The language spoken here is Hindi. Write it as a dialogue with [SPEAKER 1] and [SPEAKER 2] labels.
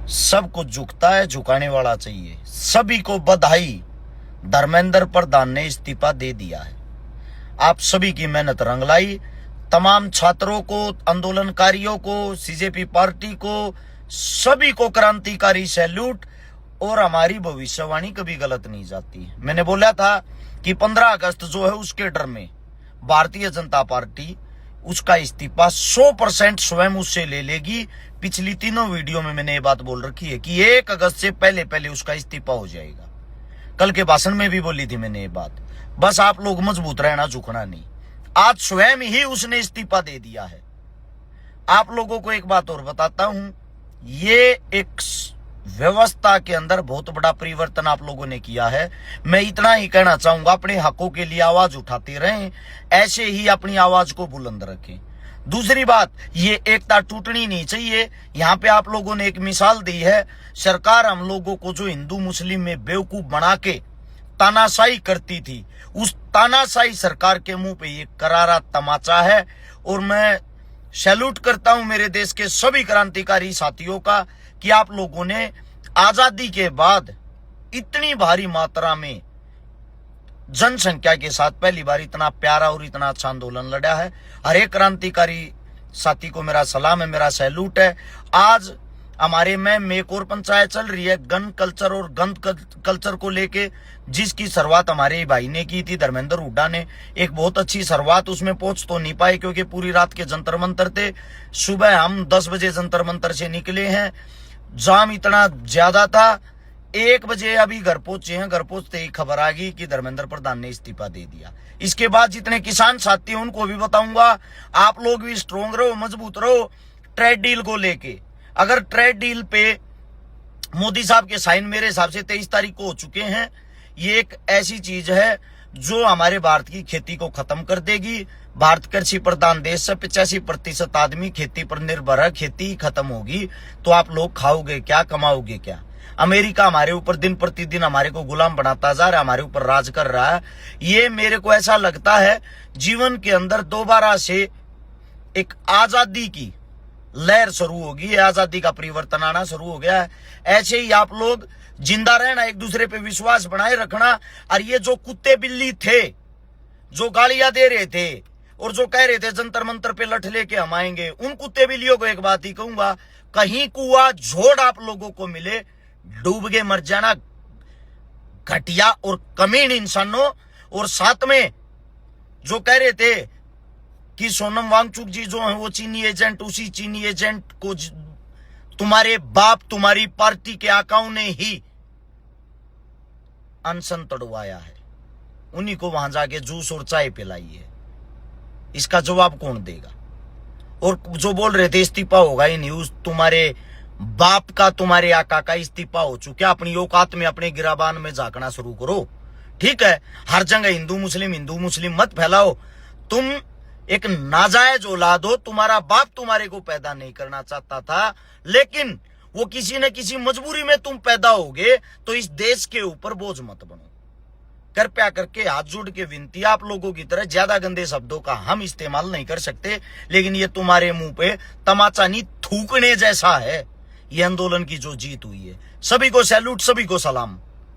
[SPEAKER 1] सबको झुकता है, झुकाने वाला चाहिए। सभी को बधाई, धर्मेंद्र प्रधान ने इस्तीफा दे दिया है। आप सभी की मेहनत रंग लाई। तमाम छात्रों को, आंदोलनकारियों को, सीजेपी पार्टी को, सभी को क्रांतिकारी सैल्यूट। और हमारी भविष्यवाणी कभी गलत नहीं जाती। मैंने बोला था कि 15 अगस्त जो है उसके डर में भारतीय जनता पार्टी उसका इस्तीफा 100% स्वयं उससे ले लेगी। पिछली तीनों वीडियो में मैंने ये बात बोल रखी है कि 1 अगस्त से पहले पहले उसका इस्तीफा हो जाएगा। कल के भाषण में भी बोली थी मैंने ये बात। बस आप लोग मजबूत रहना, झुकना नहीं। आज स्वयं ही उसने इस्तीफा दे दिया है। आप लोगों को एक बात और बताता हूं, ये एक व्यवस्था के अंदर बहुत बड़ा परिवर्तन आप लोगों ने किया है। मैं इतना ही कहना चाहूंगा, अपने हकों के लिए आवाज उठाते रहें, ऐसे ही अपनी आवाज को बुलंद रखें। दूसरी बात, ये एकता टूटनी नहीं चाहिए। यहाँ पे आप लोगों ने एक मिसाल दी है। सरकार हम लोगों को जो हिंदू मुस्लिम में बेवकूफ बना के तानाशाही करती थी, उस तानाशाही सरकार के मुंह पे ये करारा तमाचा है। और मैं सैल्यूट करता हूं मेरे देश के सभी क्रांतिकारी साथियों का कि आप लोगों ने आजादी के बाद इतनी भारी मात्रा में जनसंख्या के साथ पहली बार इतना प्यारा और इतना अच्छा आंदोलन लड़ा है। हर एक क्रांतिकारी साथी को मेरा सलाम है, मेरा सैल्यूट है। आज हमारे में एक और पंचायत चल रही है गन कल्चर और गंद कल्चर को लेके, जिसकी शुरुआत हमारे भाई ने की थी, धर्मेंद्र हुड्डा ने। एक बहुत अच्छी शुरुआत, उसमें पहुंच तो नहीं पाए क्योंकि पूरी रात के जंतर मंतर थे। सुबह हम 10 बजे जंतर मंतर से निकले हैं, जाम इतना ज्यादा था। 1 बजे अभी घर पहुंचे हैं। घर पहुंचते ही खबर आ गई कि धर्मेंद्र प्रधान ने इस्तीफा दे दिया। इसके बाद जितने किसान साथी हैं उनको भी बताऊंगा, आप लोग भी स्ट्रोंग रहो, मजबूत रहो। ट्रेड डील को लेके, अगर ट्रेड डील पे मोदी साहब के साइन मेरे हिसाब से 23 तारीख को हो चुके हैं, ये एक ऐसी चीज है जो हमारे भारत की खेती को खत्म कर देगी। भारत कृषि प्रधान देश है, 85% आदमी खेती पर निर्भर है। खेती खत्म होगी तो आप लोग खाओगे क्या, कमाओगे क्या? अमेरिका हमारे ऊपर दिन प्रतिदिन हमारे को गुलाम बनाता जा रहा है, हमारे ऊपर राज कर रहा है। ये मेरे को ऐसा लगता है जीवन के अंदर दोबारा से एक आजादी की लहर शुरू होगी, आजादी का परिवर्तन आना शुरू हो गया है। ऐसे ही आप लोग जिंदा रहना, एक दूसरे पे विश्वास बनाए रखना। और ये जो कुत्ते बिल्ली थे जो गालियां दे रहे थे और जो कह रहे थे जंतर मंतर पे लठ लेके हम आएंगे, उन कुत्ते बिल्लियों को एक बात ही कहूंगा, कहीं कुआ झोड़ आप लोगों को मिले, डूब के मर जाना, घटिया और कमीन इंसानों। और साथ में जो कह रहे थे कि सोनम वांगचुक जी जो है वो चीनी एजेंट, उसी चीनी एजेंट को तुम्हारे बाप, तुम्हारी पार्टी के आकाओं ने ही अनशन तड़वाया है। उन्हीं को वहां जाके जूस और चाय पिलाई है। इसका जवाब कौन देगा? और जो बोल रहे थे इस्तीफा होगा ही नहीं, उस तुम्हारे बाप का, तुम्हारे आका का इस्तीफा हो चुका। अपनी औकात में, अपने गिराबान में झांकना शुरू करो। ठीक है, हर जगह हिंदू मुस्लिम मत फैलाओ। तुम एक नाजायज औलाद हो। तुम्हारा बाप तुम्हारे को पैदा नहीं करना चाहता था, लेकिन वो किसी न किसी मजबूरी में तुम पैदा होगे। तो इस देश के ऊपर बोझ मत बनो। कृपया करके हाथ जोड़ के विनती, आप लोगों की तरह ज्यादा गंदे शब्दों का हम इस्तेमाल नहीं कर सकते, लेकिन ये तुम्हारे मुंह पे तमाचा नहीं थूकने जैसा है ये आंदोलन की जो जीत हुई है। सभी को सैल्यूट, सभी को सलाम।